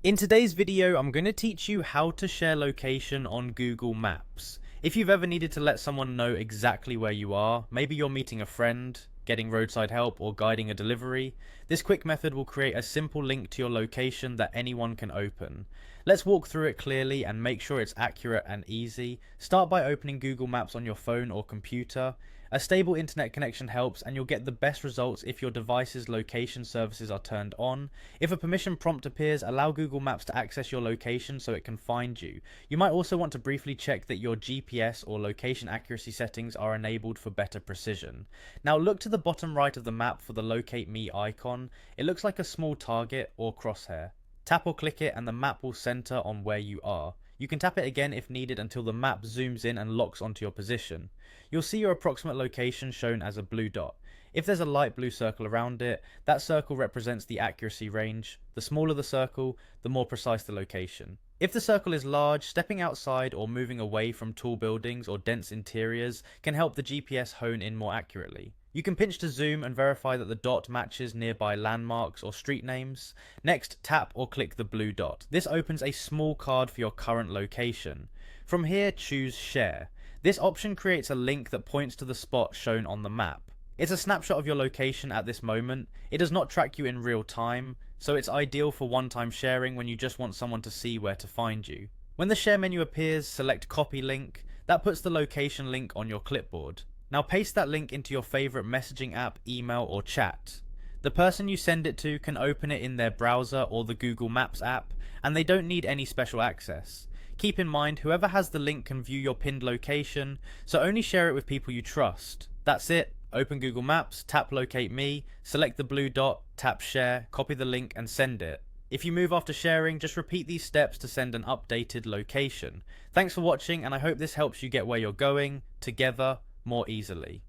In today's video, I'm going to teach you how to share location on Google Maps. If you've ever needed to let someone know exactly where you are, maybe you're meeting a friend, getting roadside help, or guiding a delivery, this quick method will create a simple link to your location that anyone can open. Let's walk through it clearly and make sure it's accurate and easy. Start by opening Google Maps on your phone or computer. A stable internet connection helps, and you'll get the best results if your device's location services are turned on. If a permission prompt appears, allow Google Maps to access your location so it can find you. You might also want to briefly check that your GPS or location accuracy settings are enabled for better precision. Now look to the bottom right of the map for the Locate Me icon. It looks like a small target or crosshair. Tap or click it and the map will center on where you are. You can tap it again if needed until the map zooms in and locks onto your position. You'll see your approximate location shown as a blue dot. If there's a light blue circle around it, that circle represents the accuracy range. The smaller the circle, the more precise the location. If the circle is large, stepping outside or moving away from tall buildings or dense interiors can help the GPS hone in more accurately. You can pinch to zoom and verify that the dot matches nearby landmarks or street names. Next, tap or click the blue dot. This opens a small card for your current location. From here, choose Share. This option creates a link that points to the spot shown on the map. It's a snapshot of your location at this moment. It does not track you in real time, so it's ideal for one-time sharing when you just want someone to see where to find you. When the share menu appears, select Copy Link. That puts the location link on your clipboard. Now paste that link into your favorite messaging app, email, or chat. The person you send it to can open it in their browser or the Google Maps app, and they don't need any special access. Keep in mind, whoever has the link can view your pinned location, so only share it with people you trust. That's it. Open Google Maps, tap Locate Me, select the blue dot, tap Share, copy the link and send it. If you move after sharing, just repeat these steps to send an updated location. Thanks for watching, and I hope this helps you get where you're going, together, more easily.